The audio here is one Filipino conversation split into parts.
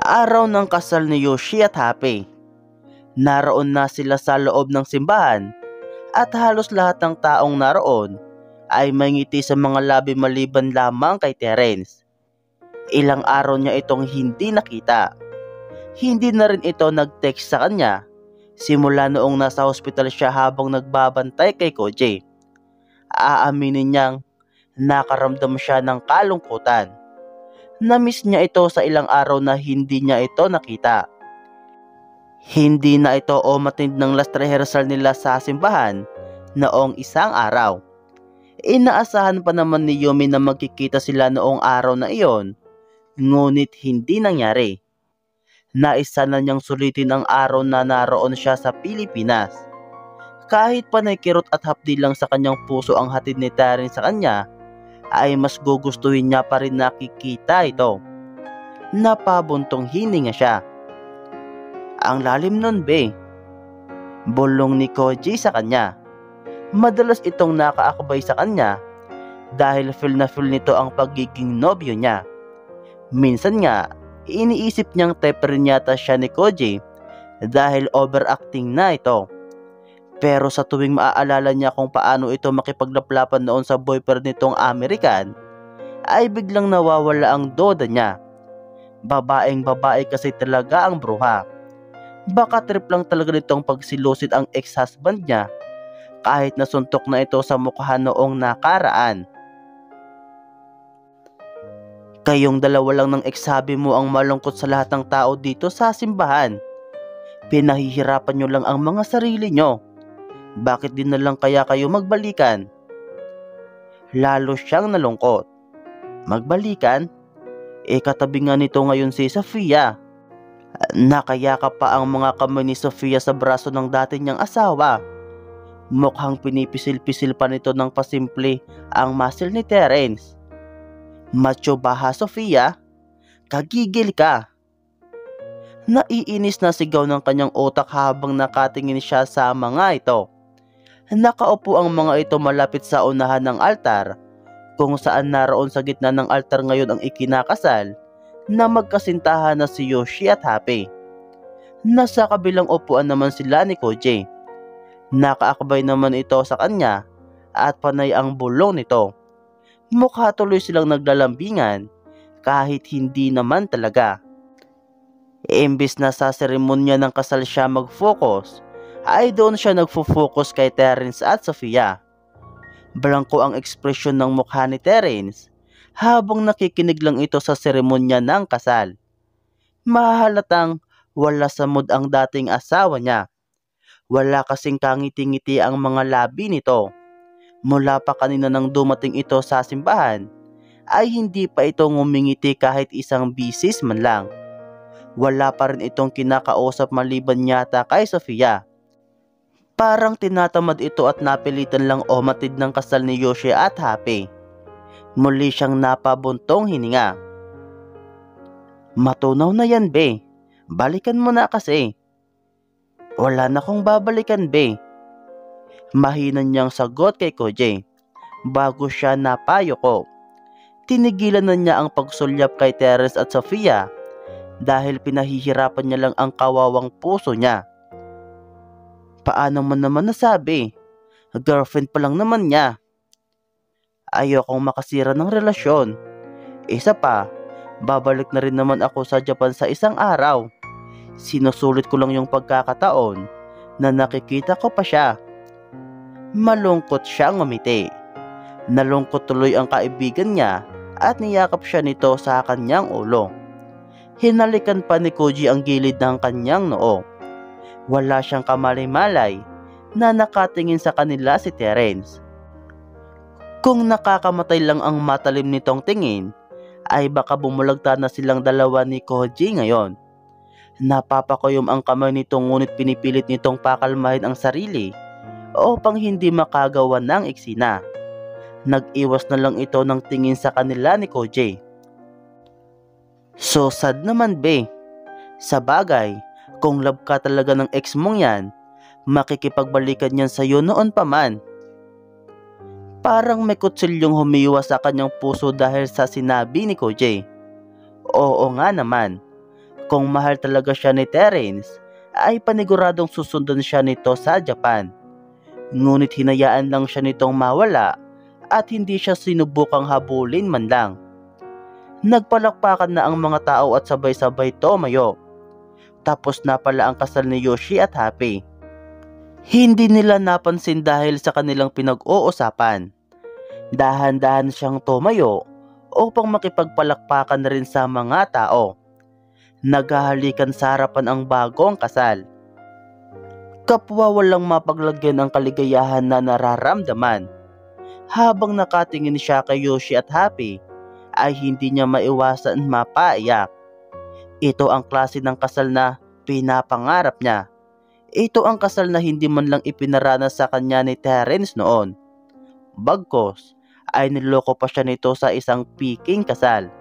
Araw ng kasal ni Yoshi at Happy. Naroon na sila sa loob ng simbahan at halos lahat ng taong naroon ay may ngiti sa mga labi maliban lamang kay Terence. Ilang araw niya itong hindi nakita. Hindi na rin ito nag-text sa kanya simula noong nasa hospital siya habang nagbabantay kay Koji. Aaminin niyang nakaramdam siya ng kalungkutan. Na-miss niya ito sa ilang araw na hindi niya ito nakita. Hindi na ito umatid ng last rehearsal nila sa simbahan noong isang araw. Inaasahan pa naman ni Yumi na magkikita sila noong araw na iyon, ngunit hindi nangyari. Naisa na niyang sulitin ang araw na naroon siya sa Pilipinas. Kahit panay kirot at hapdi lang sa kanyang puso ang hatid ni Terence sa kanya, ay mas gugustuhin niya pa rin nakikita ito. Napabuntong hininga siya. Ang lalim nun, be. Bulong ni Koji sa kanya. Madalas itong nakaakbay sa kanya dahil feel na feel nito ang pagiging nobyo niya. Minsan nga, iniisip niyang type rin yata siya ni Koji dahil overacting na ito. Pero sa tuwing maaalala niya kung paano ito makipaglaplapan noon sa boyfriend nitong American, ay biglang nawawala ang doda niya. Babaeng babae kasi talaga ang bruha. Baka trip lang talaga nitong pagsilusit ang ex-husband niya kahit nasuntok na ito sa mukha noong nakaraan. Kayong dalawa lang ng ex-hubby mo ang malungkot sa lahat ng tao dito sa simbahan. Pinahihirapan nyo lang ang mga sarili nyo. Bakit din na lang kaya kayo magbalikan? Lalo siyang nalungkot. Magbalikan? Katabi nga nito ngayon si Sofia. Nakayakap pa ang mga kamay ni Sofia sa braso ng dati niyang asawa. Mukhang pinipisil-pisil pa nito ng pasimple ang muscle ni Terence. Macho ba ha, Sofia? Kagigil ka. Naiinis na sigaw ng kanyang utak habang nakatingin siya sa mga ito. Nakaupo ang mga ito malapit sa unahan ng altar, kung saan naroon sa gitna ng altar ngayon ang ikinakasal na magkasintahan na si Yoshi at Happy. Nasa kabilang upuan naman sila ni Koji. Nakaakbay naman ito sa kanya at panay ang bulong nito. Mukha tuloy silang naglalambingan kahit hindi naman talaga. Imbis na sa seremonya ng kasal siya mag-focus, ay doon siya nagfo-focus kay Terence at Sofia. Blanko ang ekspresyon ng mukha ni Terence habang nakikinig lang ito sa seremonya ng kasal. Mahalatang wala sa mood ang dating asawa niya. Wala kasing kangiti-ngiti ang mga labi nito. Mula pa kanina nang dumating ito sa simbahan, ay hindi pa ito ngumingiti kahit isang bisis man lang. Wala pa rin itong kinakausap maliban yata kay Sofia. Parang tinatamad ito at napilitan lang umatid ng kasal ni Yoshi at Happy. Muli siyang napabuntong hininga. Matunaw na yan, be. Balikan mo na kasi. Wala na kong babalikan, be. Mahina niyang sagot kay Koji. Bago siya napayo ko. Tinigilan na niya ang pagsulyap kay Terence at Sofia dahil pinahihirapan niya lang ang kawawang puso niya. Paano mo naman nasabi? Girlfriend pa lang naman niya. Ayokong makasira ng relasyon. Isa pa, babalik na rin naman ako sa Japan sa isang araw. Sinusulit ko lang yung pagkakataon na nakikita ko pa siya. Malungkot siyang ngumiti. Nalungkot tuloy ang kaibigan niya at niyakap siya nito sa kanyang ulo. Hinalikan pa ni Koji ang gilid ng kanyang noo. Wala siyang kamalay-malay na nakatingin sa kanila si Terence. Kung nakakamatay lang ang matalim nitong tingin, ay baka bumulagta na silang dalawa ni Koji ngayon. Napapakuyom ang kamay nito ngunit pinipilit nitong pakalmahin ang sarili upang hindi makagawa ng eksena. Nag-iwas na lang ito ng tingin sa kanila ni Koji. So sad naman, be. Sa bagay, kung love ka talaga ng ex mong yan, makikipagbalikan yan sa'yo noon pa man. Parang may kutsilyong humiwa sa kanyang puso dahil sa sinabi ni Koji. Oo nga naman, kung mahal talaga siya ni Terence, ay paniguradong susundan siya nito sa Japan. Ngunit hinayaan lang siya nitong mawala at hindi siya sinubukang habulin man lang. Nagpalakpakan na ang mga tao at sabay-sabay tumayo. Tapos na pala ang kasal ni Yoshi at Happy. Hindi nila napansin dahil sa kanilang pinag-uusapan. Dahan-dahan siyang tumayo upang makipagpalakpakan na rin sa mga tao. Naghahalikan sa harapan ang bagong kasal. Kapwa walang mapaglagyan ang kaligayahan na nararamdaman. Habang nakatingin siya kay Yoshi at Happy, ay hindi niya maiwasan mapaiyak. Ito ang klase ng kasal na pinapangarap niya. Ito ang kasal na hindi man lang ipinaranas sa kanya ni Terence noon. Bagkus ay niloko pa siya nito sa isang piking kasal.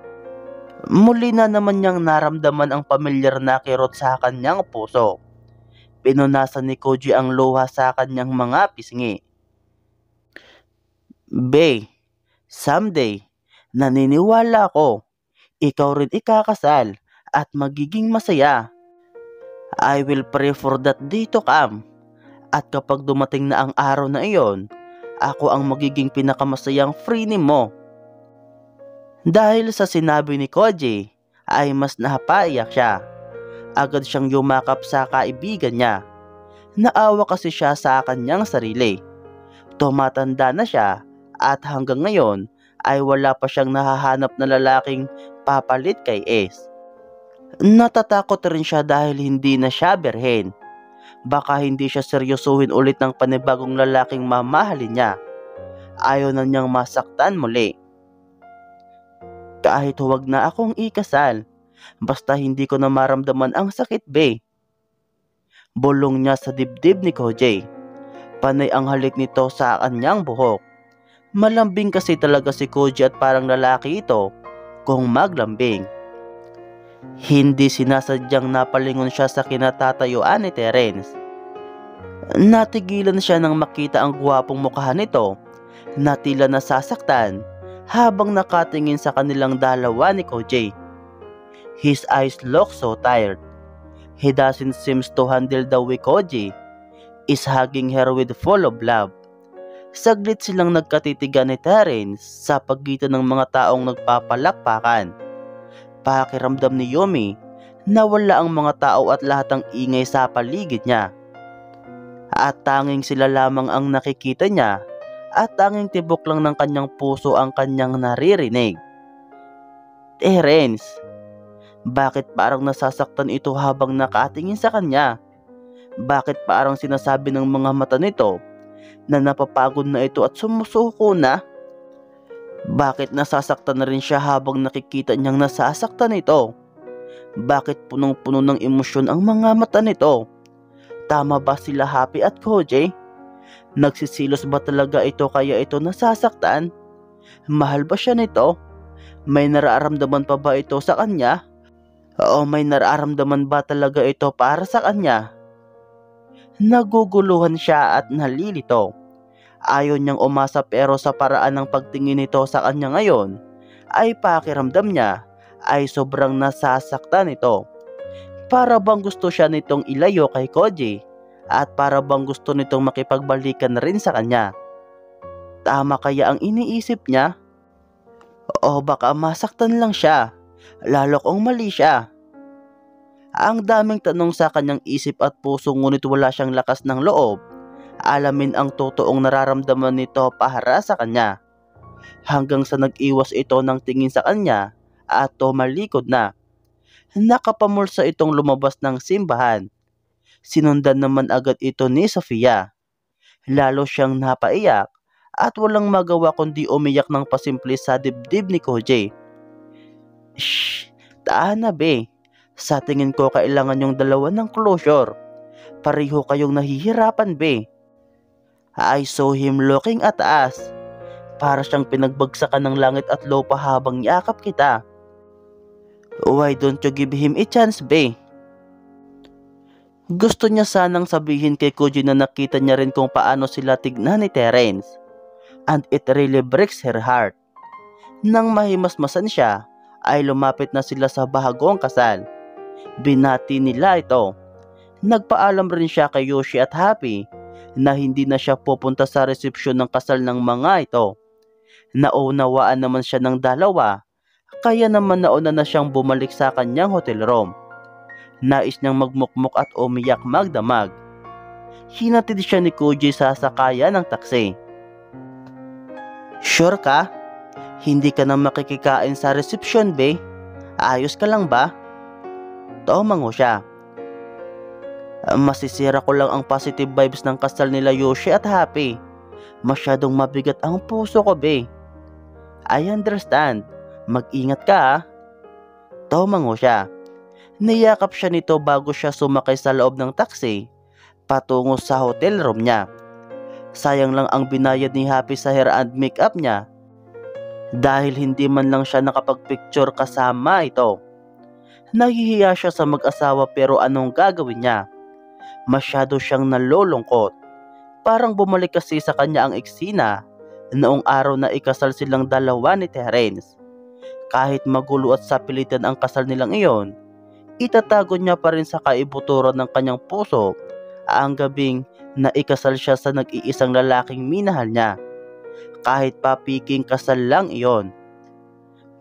Muli na naman niyang naramdaman ang pamilyar na kirot sa kanyang puso. Pinunasan ni Koji ang luha sa kanyang mga pisngi. Be, someday, naniniwala ko, ikaw rin ikakasal at magiging masaya. I will pray for that day to come. At kapag dumating na ang araw na iyon, ako ang magiging pinakamasayang free mo. Dahil sa sinabi ni Koji, ay mas napaiyak siya. Agad siyang yumakap sa kaibigan niya. Naawa kasi siya sa kanyang sarili. Tumatanda na siya at hanggang ngayon ay wala pa siyang nahahanap na lalaking papalit kay Ace. Natatakot rin siya dahil hindi na siya birhen. Baka hindi siya seryosuhin ulit ng panibagong lalaking mamahalin niya. Ayaw na niyang masaktan muli. Kahit huwag na akong ikasal, basta hindi ko na maramdaman ang sakit, be. Bulong niya sa dibdib ni Koji. Panay ang halik nito sa kanyang buhok. Malambing kasi talaga si Koji at parang lalaki ito kung maglambing. Hindi sinasadyang napalingon siya sa kinatatayuan ni Terence. Natigilan siya nang makita ang gwapong mukha nito na tila nasasaktan habang nakatingin sa kanilang dalawa ni Koji. His eyes look so tired. He doesn't seem to handle the way Koji is hugging her with full of love. Saglit silang nagkatitigan ni Terence sa pagitan ng mga taong nagpapalakpakan. Pakiramdam ni Yumi na wala ang mga tao at lahat ng ingay sa paligid niya. At tanging sila lamang ang nakikita niya at tanging tibok lang ng kanyang puso ang kanyang naririnig. Terence, bakit parang nasasaktan ito habang nakatingin sa kanya? Bakit parang sinasabi ng mga mata nito na napapagod na ito at sumusuko na? Bakit nasasaktan na rin siya habang nakikita niyang nasasaktan ito? Bakit punong-puno ng emosyon ang mga mata nito? Tama ba sila Happy at Koji? Nagsisilos ba talaga ito kaya ito nasasaktan? Mahal ba siya nito? May nararamdaman pa ba ito sa kanya? O may nararamdaman ba talaga ito para sa kanya? Naguguluhan siya at nalilito. Ayaw niyang umasa pero sa paraan ng pagtingin nito sa kanya ngayon ay pakiramdam niya ay sobrang nasasaktan ito. Para bang gusto siya nitong ilayo kay Koji at para bang gusto nitong makipagbalikan na rin sa kanya. Tama kaya ang iniisip niya? O baka masaktan lang siya, lalo kung mali siya. Ang daming tanong sa kanyang isip at puso ngunit wala siyang lakas ng loob. Alamin ang totoong nararamdaman nito para sa kanya. Hanggang sa nag-iwas ito ng tingin sa kanya at tumalikod na. Nakapamulsa itong lumabas ng simbahan. Sinundan naman agad ito ni Sofia. Lalo siyang napaiyak at walang magawa kundi umiyak ng pasimple sa dibdib ni Koji. Shh, taan na be. Sa tingin ko kailangan yung dalawa ng closure. Pareho kayong nahihirapan be. I saw him looking at us. Para siyang pinagbagsakan ng langit at lupa habang yakap kita. Why don't you give him a chance be? Gusto niya sanang sabihin kay Koji na nakita niya rin kung paano sila tignan ni Terence. and it really breaks her heart. Nang mahimasmasan siya, ay lumapit na sila sa bahagong kasal. Binati nila ito. Nagpaalam rin siya kay Yoshi at Happy na hindi na siya pupunta sa resepsyon ng kasal ng mga ito. Naunawaan naman siya ng dalawa, kaya naman nauna na siyang bumalik sa kanyang hotel room. Nais niyang magmukmok at umiyak magdamag. Hinatid siya ni Koji sa sakayan ng taksi. "Sure ka? Hindi ka na makikikain sa resepsyon, be? Ayos ka lang ba?" Tumango siya. "Masisira ko lang ang positive vibes ng kasal nila Yoshi at Happy. Masyadong mabigat ang puso ko, be." "I understand. Mag-ingat ka, ha?" Tumango siya. Niyakap siya nito bago siya sumakay sa loob ng taxi patungo sa hotel room niya. Sayang lang ang binayad ni Happy sa hair and makeup niya dahil hindi man lang siya nakapagpicture kasama ito. Nahihiya siya sa mag-asawa pero anong gagawin niya? Masyado siyang nalulungkot. Parang bumalik kasi sa kanya ang eksena noong araw na ikasal silang dalawa ni Terence. Kahit magulo at sapilitan ang kasal nilang iyon, itatago niya pa rin sa kaibuturan ng kanyang puso ang gabing na ikasal siya sa nag-iisang lalaking minahal niya. Kahit papiking kasal lang iyon.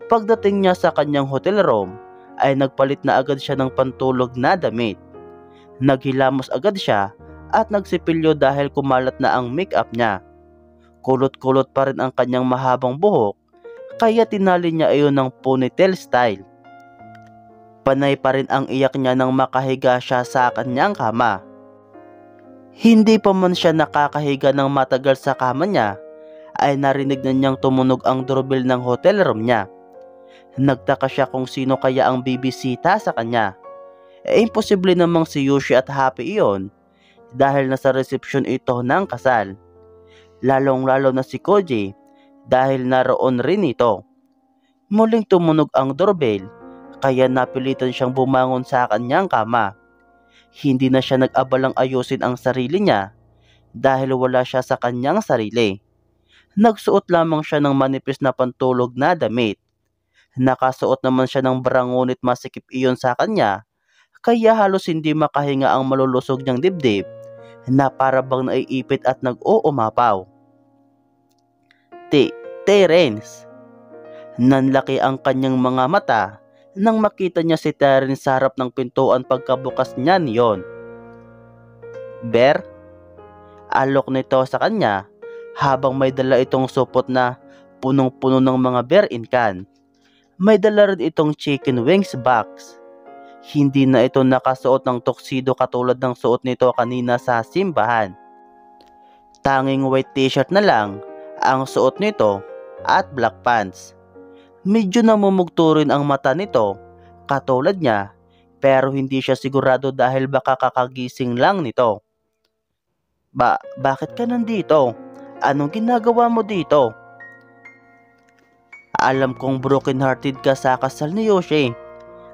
Pagdating niya sa kanyang hotel room, ay nagpalit na agad siya ng pantulog na damit. Naghilamos agad siya at nagsipilyo dahil kumalat na ang makeup niya. Kulot-kulot pa rin ang kanyang mahabang buhok, kaya tinali niya iyon ng ponytail style. Panay pa rin ang iyak niya nang makahiga siya sa kanyang kama. Hindi pa man siya nakakahiga ng matagal sa kama niya, ay narinig na niyang tumunog ang doorbell ng hotel room niya. Nagtaka siya kung sino kaya ang bibisita sa kanya. Imposible namang si Yoshi at Happy iyon dahil nasa resepsyon ito ng kasal. Lalong-lalo na si Koji dahil naroon rin ito. Muling tumunog ang doorbell, kaya napilitan siyang bumangon sa kanyang kama. Hindi na siya nag-abalang ayusin ang sarili niya dahil wala siya sa kanyang sarili. Nagsuot lamang siya ng manipis na pantulog na damit. Nakasuot naman siya ng bra ngunit masikip iyon sa kanya, kaya halos hindi makahinga ang malulusog niyang dibdib na para bang naiipit at nag-uumapaw. Terence. Nanlaki ang kanyang mga mata nang makita niya si Terence sa harap ng pintuan pagkabukas niya niyon. "Bear?" Alok nito sa kanya habang may dala itong supot na punong-puno ng mga bear in can. May dala rin itong chicken wings box. Hindi na ito nakasuot ng tuxedo katulad ng suot nito kanina sa simbahan. Tanging white t-shirt na lang ang suot nito at black pants. Medyo namumugto rin ang mata nito katulad niya, pero hindi siya sigurado dahil baka kakagising lang nito. Bakit ka nandito? Anong ginagawa mo dito?" "Alam kong broken-hearted ka sa kasal ni Yoshi.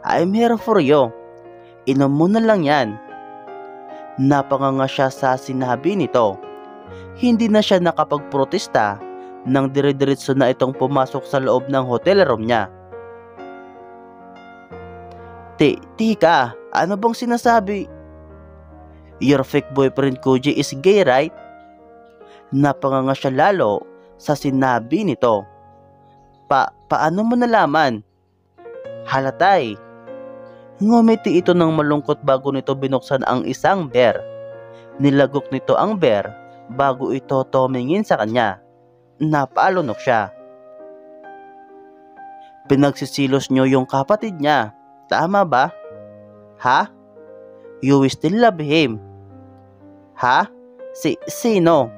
I'm here for you. Inom mo na lang yan." Napanganga siya sa sinabi nito. Hindi na siya nakapagprotesta nang dire-diretso na itong pumasok sa loob ng hotel room niya. Tika, ano bang sinasabi? Your fake boyfriend Koji is gay, right?" Napanganga siya lalo sa sinabi nito. Paano mo nalaman?" "Halatay." Ngumiti ito ng malungkot bago nito binuksan ang isang bear. Nilagok nito ang bear bago ito tumingin sa kanya. Napaalunok siya. "Pinagsisilos niyo yung kapatid niya, tama ba?" "Ha? You still love him?" "Ha? Sino?"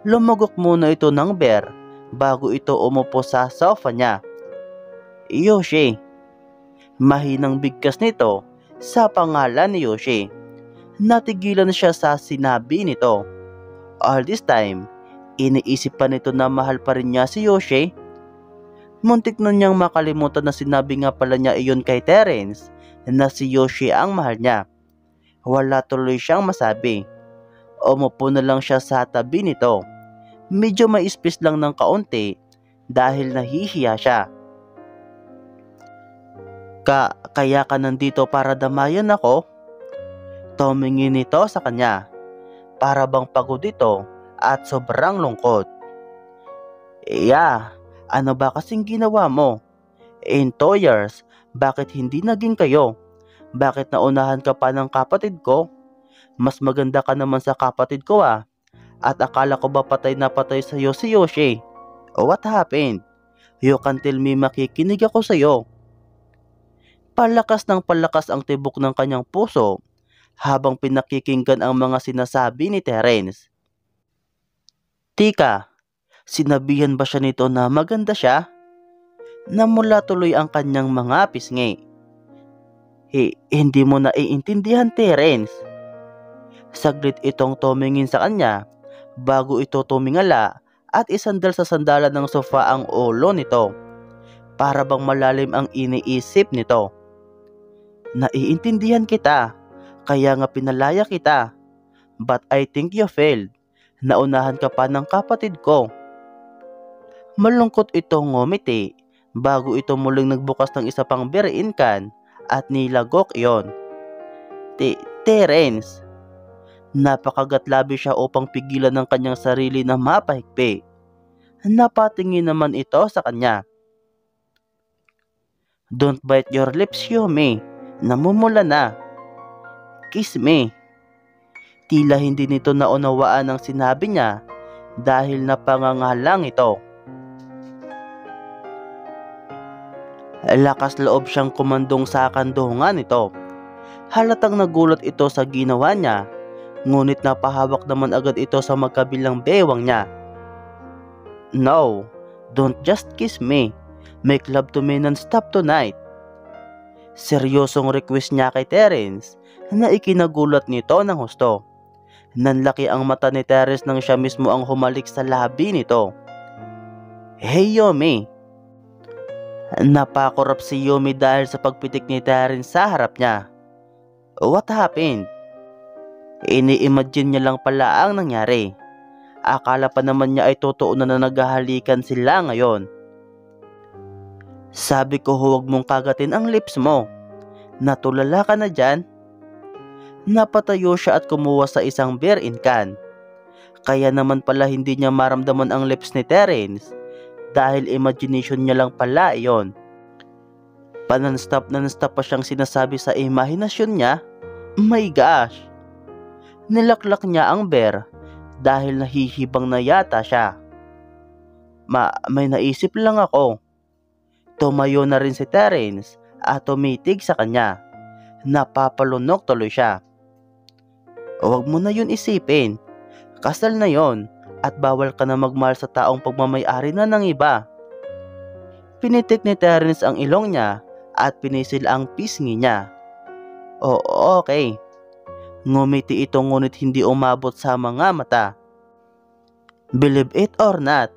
Lumagok muna ito ng bear bago ito umupo sa sofa niya. "Yoshi." Mahinang bigkas nito sa pangalan ni Yoshi. Natigilan siya sa sinabi nito. All this time, iniisip pa nito na mahal pa rin niya si Yoshi. Muntik na niyang makalimutan na sinabi nga pala niya iyon kay Terence na si Yoshi ang mahal niya. Wala tuloy siyang masabi. Umupo na lang siya sa tabi nito. medyo may space lang ng kaunti dahil nahihiya siya. Kaya ka nandito para damayan ako? Tumingin nito sa kanya. Para bang pagod ito at sobrang lungkot. Yeah, ano ba kasing ginawa mo? In 2 years, bakit hindi naging kayo? Bakit naunahan ka pa ng kapatid ko? Mas maganda ka naman sa kapatid ko ah. At akala ko ba patay na patay sa'yo si Yoshi? What happened? You can tell me, makikinig ako sa'yo. Palakas ng palakas ang tibok ng kanyang puso habang pinakikinggan ang mga sinasabi ni Terence. Tika, sinabihan ba siya nito na maganda siya? Namula tuloy ang kanyang mga pisngi. Hindi mo naiintindihan, Terence. Saglit itong tumingin sa kanya bago ito tumingala at isandal sa sandalan ng sofa ang ulo nito. Para bang malalim ang iniisip nito. Naiintindihan kita, kaya nga pinalaya kita. But I think you failed. Naunahan ka pa ng kapatid ko. Malungkot itong ngumiti bago ito muling nagbukas ng isa pang beer-in can at nilagok iyon. Terence. Napakagatlabi siya upang pigilan ng kanyang sarili na mapahigpi. Napatingin naman ito sa kanya. Don't bite your lips, Yumi. Namumula na. Kiss me. Tila hindi nito naunawaan ang sinabi niya dahil napangangalang ito. Lakas loob siyang kumandong sa kandungan nito. Halatang nagulat ito sa ginawa niya, ngunit napahawak naman agad ito sa magkabilang bewang niya. No, don't just kiss me. Make love to me non-stop tonight. Seryosong request niya kay Terence na ikinagulat nito ng husto. Nanlaki ang mata ni Terence nang siya mismo ang humalik sa labi nito. Hey Yumi. Napakurap si Yumi dahil sa pagpitik ni Terence sa harap niya. What happened? Ini-imagine niya lang pala ang nangyari. Akala pa naman niya ay totoo na naghahalikan sila ngayon. Sabi ko huwag mong kagatin ang lips mo. Natulala ka na dyan? Napatayo siya at kumuha sa isang beer-in can. Kaya naman pala hindi niya maramdaman ang lips ni Terence dahil imagination niya lang pala iyon. Non-stop pa siyang sinasabi sa imahinasyon niya. My gosh! Nilaklak niya ang beer dahil nahihibang na yata siya. May naisip lang ako. Tumayo na rin si Terence at tumitig sa kanya. Napapalunok tuloy siya. Huwag mo na yun isipin. Kasal na yon at bawal ka na magmahal sa taong pagmamay-ari na ng iba. Pinitik ni Terence ang ilong niya at pinisil ang pisngi niya. Okay. Ngumiti ito ngunit hindi umabot sa mga mata. Believe it or not,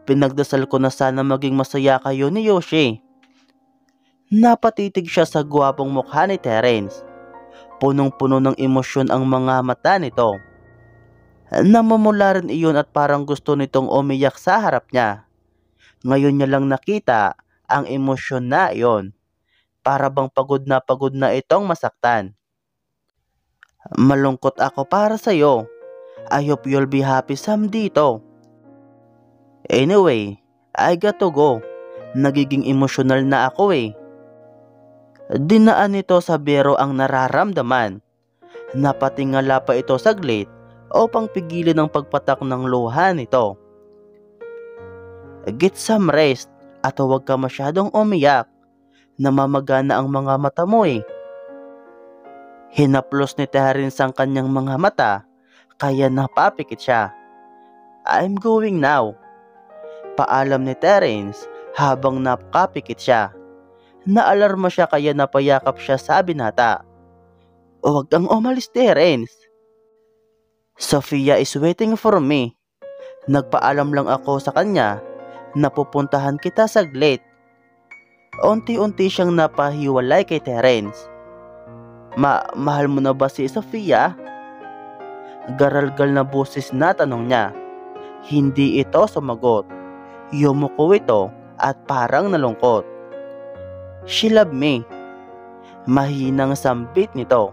pinagdasal ko na sana maging masaya kayo ni Yoshi. Napatitig siya sa gwapong mukha ni Terence. Punong-puno ng emosyon ang mga mata nito. Namumula rin iyon at parang gusto nitong umiyak sa harap niya. Ngayon niya lang nakita ang emosyon na iyon. Para bang pagod na itong masaktan. Malungkot ako para sa'yo. I hope you'll be happy someday dito. Anyway, I got to go. Nagiging emosyonal na ako eh. Dinaan nito sa biro ang nararamdaman. Napatingala pa ito saglit upang pigilan ang pagpatak ng luha nito. Get some rest at huwag ka masyadong umiyak. Namamagana ang mga mata mo eh. Hinaplos ni Terence ang kanyang mga mata kaya napapikit siya. I'm going now. Paalam ni Terence habang napakapikit siya. Naalarma siya kaya napayakap siya sa binata. Huwag kang umalis, Terence. Sophia is waiting for me. Nagpaalam lang ako sa kanya na pupuntahan kita saglit. Unti-unti siyang napahiwalay kay Terence. Mahal mo na ba si Sophia? Garalgal na boses na tanong niya. Hindi ito sumagot. Yumuko ito at parang nalungkot. She loved me. Mahinang sambit nito.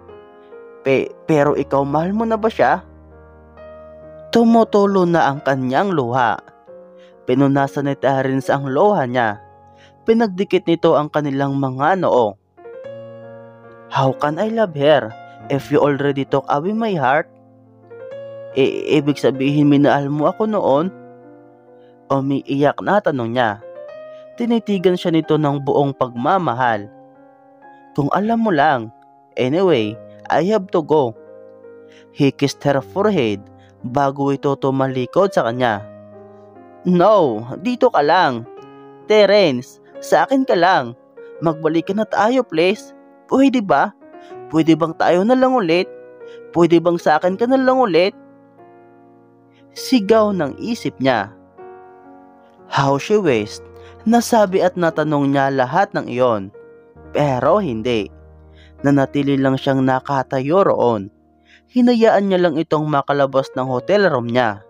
Pero ikaw, mahal mo na ba siya? Tumutulo na ang kanyang luha. Pinunasan ni Terence ang luha niya. Pinagdikit nito ang kanilang mga noo. How can I love her if you already took away my heart? Ibig sabihin minahal mo ako noon? Umiiyak na tanong niya. Tinitigan siya nito ng buong pagmamahal. Kung alam mo lang. Anyway, I have to go. He kissed her forehead bago ito tumalikod sa kanya. No, dito ka lang. Terence, sa akin ka lang. Magbalik ka na tayo, please. Pwede ba? Pwede bang tayo na lang ulit? Pwede bang sa akin ka na lang ulit? Sigaw ng isip niya. How she wished. Nasabi at natanong niya lahat ng iyon. Pero hindi. Nanatili lang siyang nakatayo roon. Hinayaan niya lang itong makalabas ng hotel room niya.